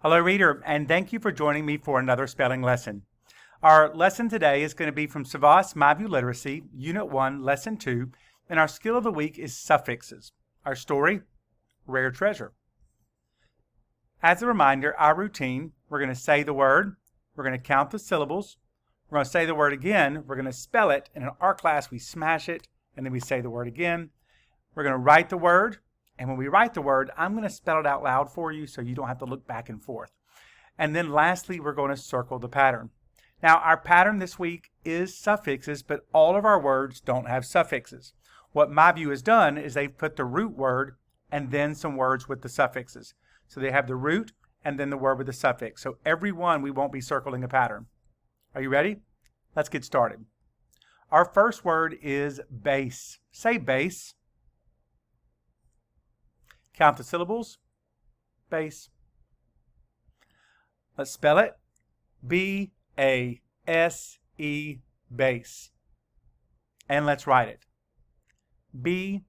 Hello, reader, and thank you for joining me for another spelling lesson. Our lesson today is going to be from SAVVAS MyView Literacy Unit 1, Lesson 2, and our skill of the week is suffixes. Our story, rare treasure. As a reminder, our routine, we're going to say the word, we're going to count the syllables, we're going to say the word again, we're going to spell it, and in our class we smash it, and then we say the word again. We're going to write the word, and when we write the word, I'm going to spell it out loud for you so you don't have to look back and forth. And then lastly, we're going to circle the pattern. Now, our pattern this week is suffixes, but all of our words don't have suffixes. What MyView has done is they've put the root word and then some words with the suffixes. So they have the root and then the word with the suffix. So every one we won't be circling a pattern. Are you ready? Let's get started. Our first word is base. Say base. Count the syllables. Base. Let's spell it. B-A-S-E, base. And let's write it. B-A-S-E.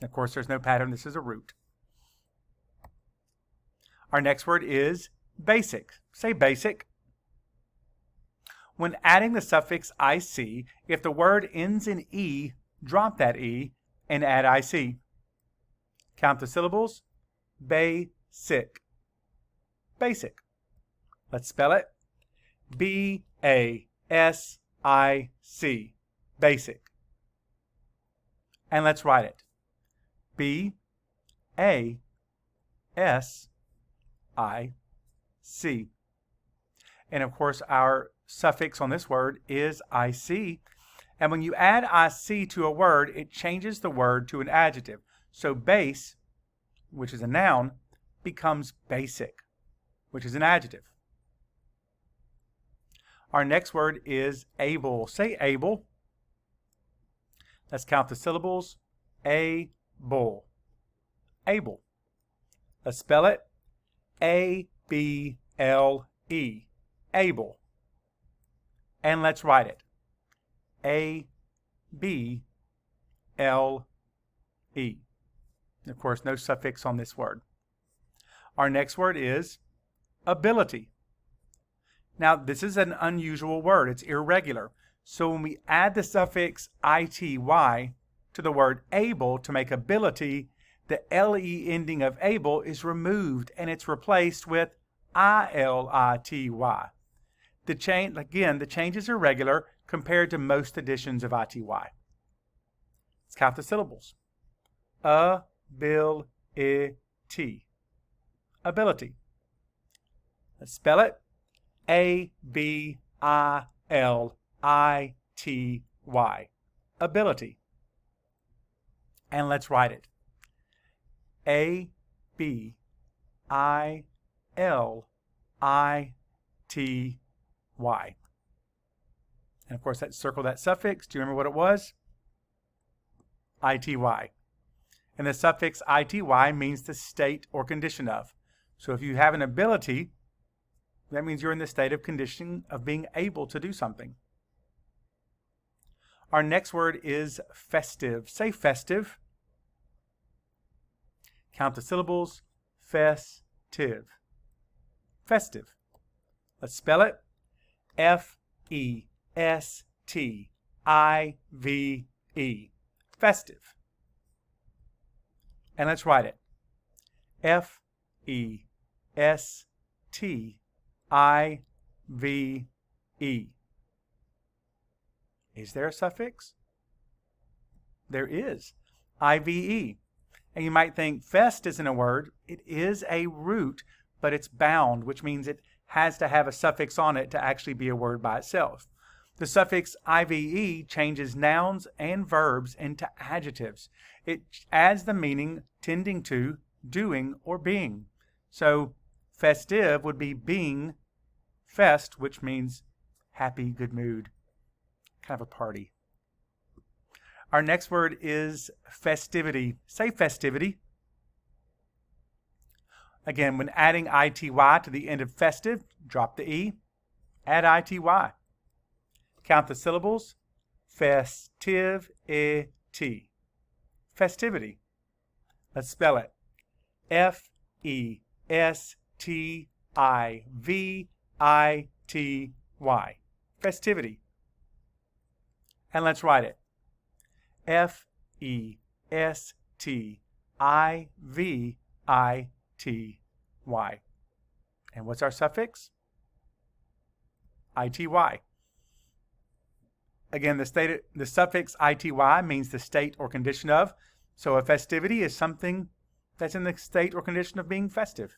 Of course, there's no pattern. This is a root. Our next word is basic. Say basic. When adding the suffix IC, if the word ends in E, drop that E and add IC. Count the syllables. Basic. Basic. Let's spell it. B-A-S-I-C. Basic. And let's write it. B-A-S-I-C. And of course, our suffix on this word is IC. And when you add IC to a word, it changes the word to an adjective. So base, which is a noun, becomes basic, which is an adjective. Our next word is able. Say able. Let's count the syllables. Able. Able. Let's spell it. A-B-L-E. Able. And let's write it. A-B-L-E. Of course, no suffix on this word. Our next word is ability. Now, this is an unusual word. It's irregular. So when we add the suffix ity to the word able to make ability, the le ending of able is removed and it's replaced with ility. The change is irregular compared to most editions of ity. Let's count the syllables. Ability. Ability. Let's spell it. A-B-I-L-I-T-Y. Ability. And let's write it. A-B-I-L-I-T-Y. And of course, let's circle that suffix. Do you remember what it was? I-T-Y. And the suffix ity means the state or condition of. So if you have an ability, that means you're in the state of condition of being able to do something. Our next word is festive. Say festive. Count the syllables. Festive. Festive. Let's spell it. F-E-S-T-I-V-E. Festive. And let's write it. F-E-S-T-I-V-E. Is there a suffix? There is. I-V-E. And you might think fest isn't a word. It is a root, but it's bound, which means it has to have a suffix on it to actually be a word by itself. The suffix IVE changes nouns and verbs into adjectives. It adds the meaning tending to, doing, or being. So festive would be being, fest, which means happy, good mood, kind of a party. Our next word is festivity. Say festivity. Again, when adding ity to the end of festive, drop the E, add ity. Count the syllables. Festivity. festivity. Let's spell it. F-E-S-T-I-V-I-T-Y. Festivity. And let's write it. F-E-S-T-I-V-I-T-Y. And what's our suffix? I-T-Y. Again, the suffix I-T-Y means the state or condition of. So a festivity is something that's in the state or condition of being festive.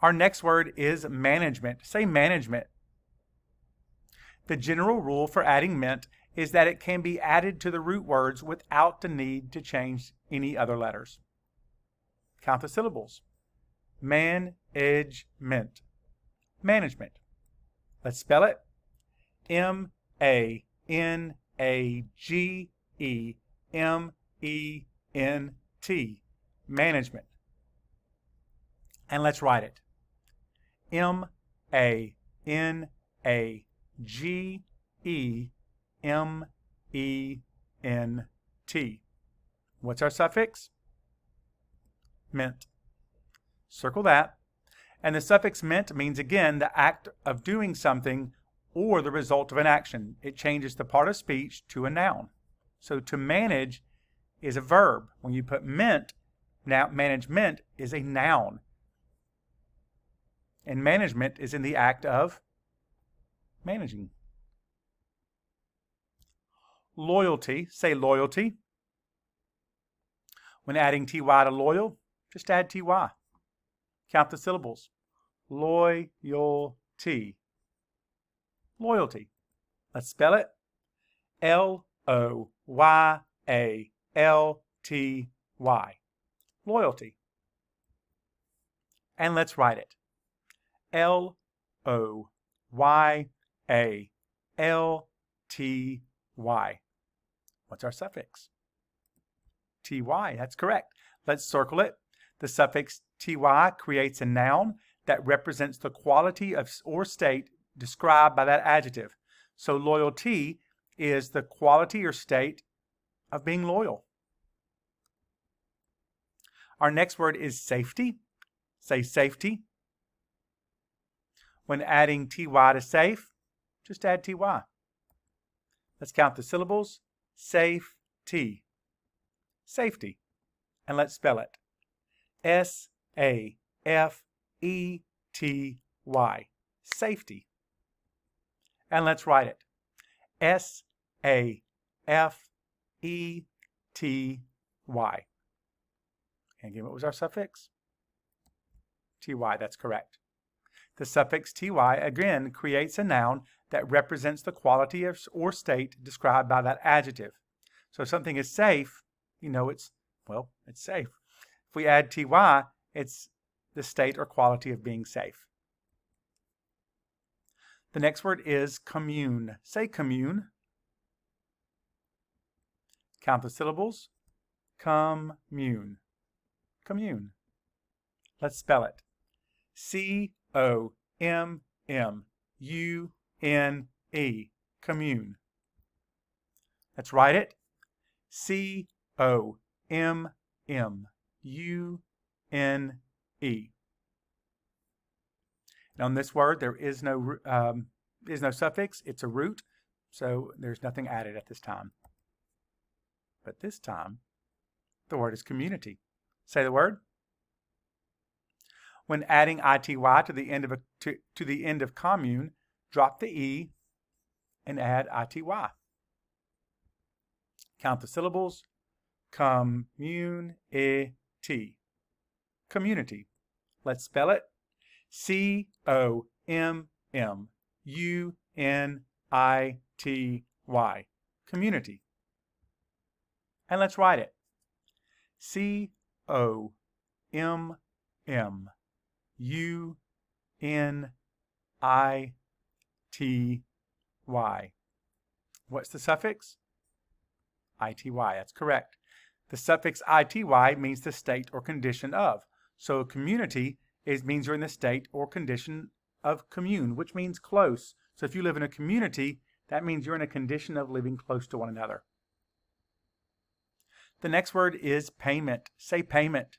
Our next word is management. Say management. The general rule for adding ment is that it can be added to the root words without the need to change any other letters. Count the syllables. Man-edge-ment. Management. Let's spell it. M-A-N-A-G-E-M-E-N-T. Management. And let's write it. M-A-N-A-G-E-M-E-N-T. What's our suffix? Ment. Circle that. And the suffix ment means, again, the act of doing something or the result of an action. It changes the part of speech to a noun. So to manage is a verb. When you put ment, now management is a noun. And management is in the act of managing. Loyalty. Say loyalty. When adding ty to loyal, just add ty. Count the syllables. Loyalty. Loyalty. Let's spell it. L-O-Y-A-L-T-Y. Loyalty. And let's write it. L-O-Y-A-L-T-Y. What's our suffix? Ty. That's correct. Let's circle it. The suffix ty creates a noun that represents the quality of or state described by that adjective. So loyalty is the quality or state of being loyal. Our next word is safety. Say safety. When adding ty to safe, just add ty. Let's count the syllables. Safety. Safety. And let's spell it. S-A-F-E-T-Y. Safety. And let's write it. S-A-F-E-T-Y. And again, what was our suffix? Ty, that's correct. The suffix ty, again, creates a noun that represents the quality or state described by that adjective. So if something is safe, you know it's safe. If we add ty, it's the state or quality of being safe. The next word is commune. Say commune. Count the syllables. Commune. Commune. Let's spell it. C-O-M-M-U-N-E. Commune. Let's write it. C-O-M-M-U-N-E. And on this word, there is no suffix. It's a root, so there's nothing added at this time. But this time, the word is community. Say the word. When adding ity to the end of commune, drop the e and add ity. Count the syllables. Community. Community. Let's spell it. C-O-M-M-U-N-I-T-Y. Community. And let's write it. C-O-M-M-U-N-I-T-Y. What's the suffix? ity. That's correct. The suffix ity means the state or condition of. So community means you're in the state or condition of commune, which means close. So if you live in a community, that means you're in a condition of living close to one another. The next word is payment. Say payment.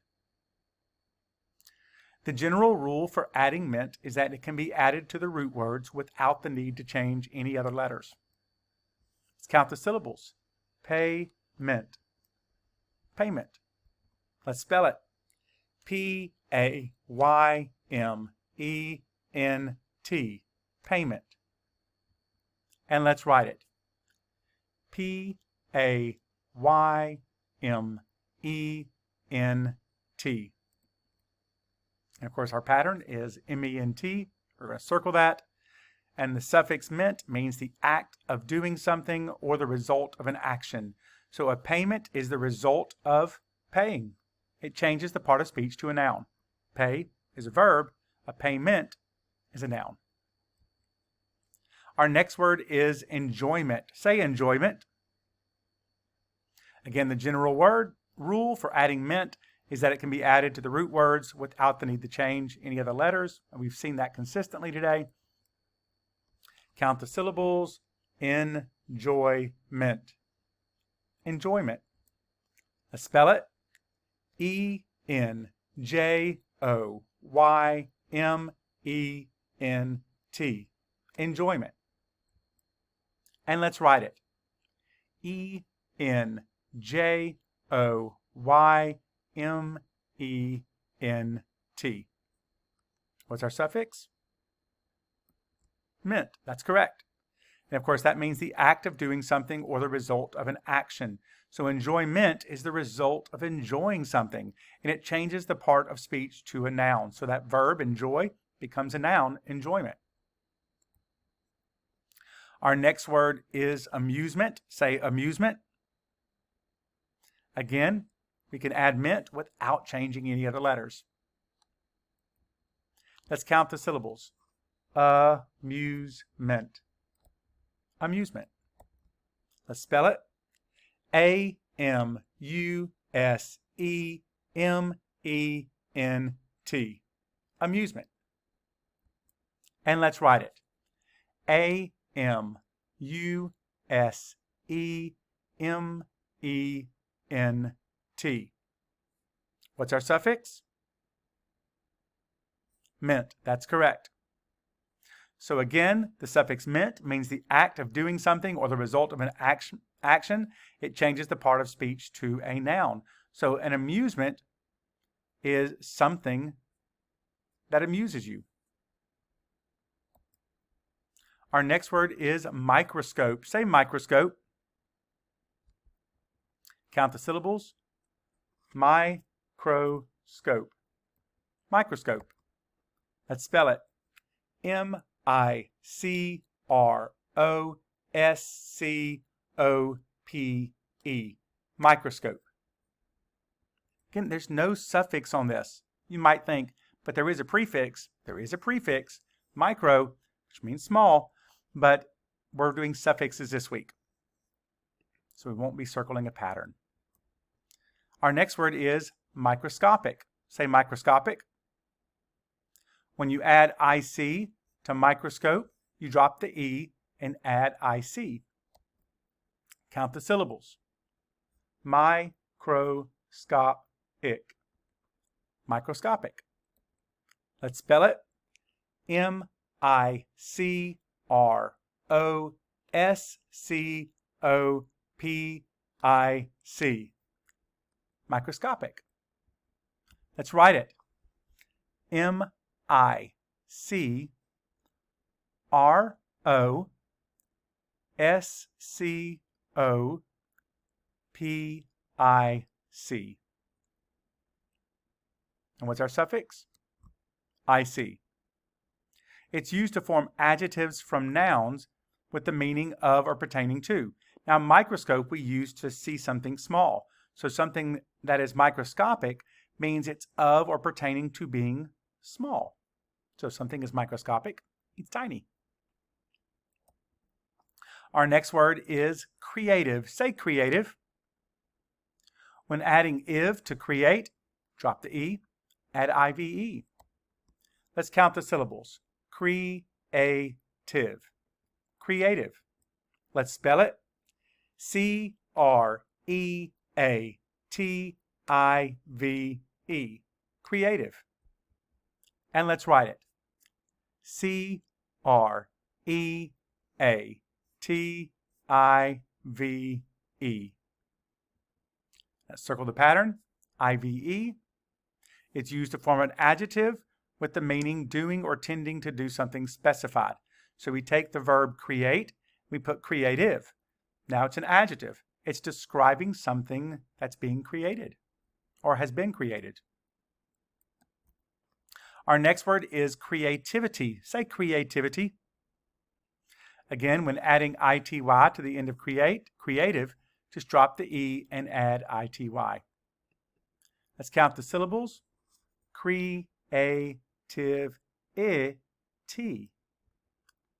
The general rule for adding ment is that it can be added to the root words without the need to change any other letters. Let's count the syllables. Payment. Payment. Let's spell it. P-A-Y-M-E-N-T. Payment. And let's write it. P-A-Y-M-E-N-T. And of course our pattern is M-E-N-T. We're going to circle that. And the suffix ment means the act of doing something or the result of an action. So a payment is the result of paying. It changes the part of speech to a noun. Pay is a verb. A payment is a noun. Our next word is enjoyment. Say enjoyment. Again, the general rule for adding ment is that it can be added to the root words without the need to change any other letters. And we've seen that consistently today. Count the syllables. Enjoyment. Enjoyment. Let's spell it. E-N-J-O-Y-M-E-N-T. Enjoyment. And let's write it. E-N-J-O-Y-M-E-N-T. What's our suffix? Ment. That's correct. And of course that means the act of doing something or the result of an action. So enjoyment is the result of enjoying something, and it changes the part of speech to a noun. So that verb enjoy becomes a noun, enjoyment. Our next word is amusement. Say amusement. Again, we can add ment without changing any other letters. Let's count the syllables. Amusement. Amusement. Let's spell it. A-M-U-S-E-M-E-N-T. Amusement. And let's write it. A-M-U-S-E-M-E-N-T. What's our suffix? Ment. That's correct. So again, the suffix ment means the act of doing something or the result of an action. It changes the part of speech to a noun. So an amusement is something that amuses you. Our next word is microscope. Say microscope. Count the syllables. Microscope. Microscope. Let's spell it. M-I-C-R-O-S-C-O-P-E. Microscope. Again, there's no suffix on this. You might think, but there is a prefix. There is a prefix, micro, which means small, but we're doing suffixes this week. So we won't be circling a pattern. Our next word is microscopic. Say microscopic. When you add IC to microscope, you drop the E and add IC. Count the syllables. Microscopic. Microscopic. Let's spell it. M-I-C-R-O-S-C-O-P-I-C. Microscopic. Let's write it. M-I-C-R-O-S-C-O-P-I-C. And what's our suffix? IC. It's used to form adjectives from nouns with the meaning of or pertaining to. Now, microscope we use to see something small. So something that is microscopic means it's of or pertaining to being small. So if something is microscopic, it's tiny. Our next word is creative. Say creative. When adding iv to create, drop the E, add IVE. Let's count the syllables. Creative. Creative. Let's spell it. C-R-E-A-T-I-V-E. C-R-E-A-T-I-V-E. Creative. And let's write it. C-R-E-A-T-I-V-E. Let's circle the pattern. I-V-E. It's used to form an adjective with the meaning doing or tending to do something specified. So we take the verb create, we put creative. Now it's an adjective. It's describing something that's being created or has been created. Our next word is creativity. Say creativity. Again, when adding ity to the end of creative, just drop the E and add ity. Let's count the syllables. Creativity.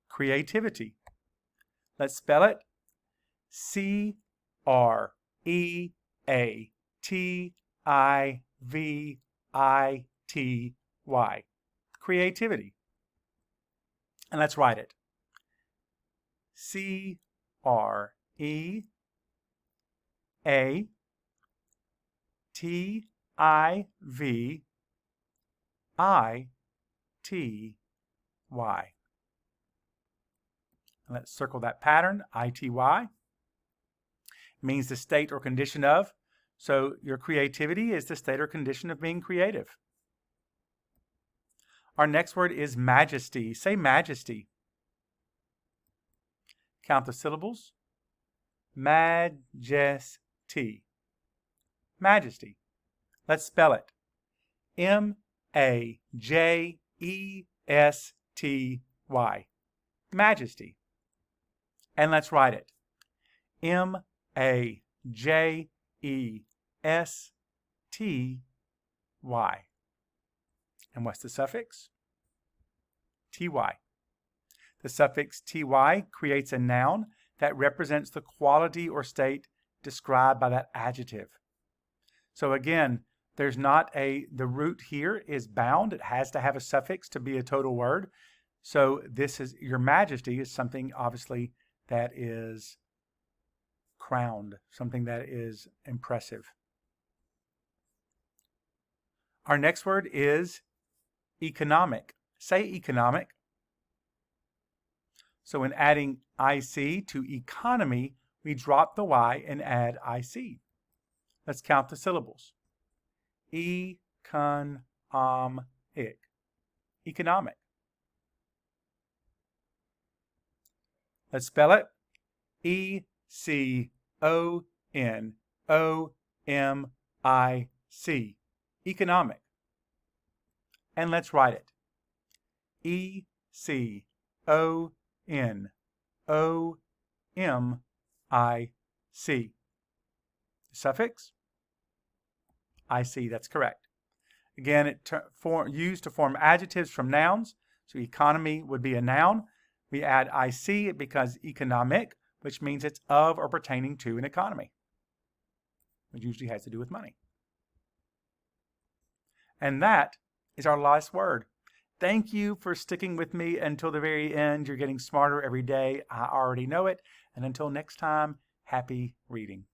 Creativity. Let's spell it. C-R-E-A-T-I-V-I-T-Y. Creativity. And let's write it. C-R-E-A-T-I-V-I-T-Y. And let's circle that pattern, I-T-Y. Means the state or condition of. So your creativity is the state or condition of being creative. Our next word is majesty. Say majesty. Count the syllables. Majesty. Majesty. Let's spell it. M-A-J-E-S-T-Y. Majesty. And let's write it. M-A-J-E-S-T-Y. And what's the suffix? Ty. The suffix ty creates a noun that represents the quality or state described by that adjective. So again, there's not the root here is bound. It has to have a suffix to be a total word. So this is, your majesty is something obviously that is crowned, something that is impressive. Our next word is economic. Say economic. So when adding IC to economy, we drop the Y and add IC. Let's count the syllables. Economic. Economic. Let's spell it. E-C-O-N-O-M-I-C. Economic. And let's write it. E-C-O-N-O-M-I-C. Suffix? I-C, that's correct. Again, it's used to form adjectives from nouns. So economy would be a noun. We add IC because economic, which means it's of or pertaining to an economy, which usually has to do with money. And that is our last word. Thank you for sticking with me until the very end. You're getting smarter every day. I already know it. And until next time, happy reading.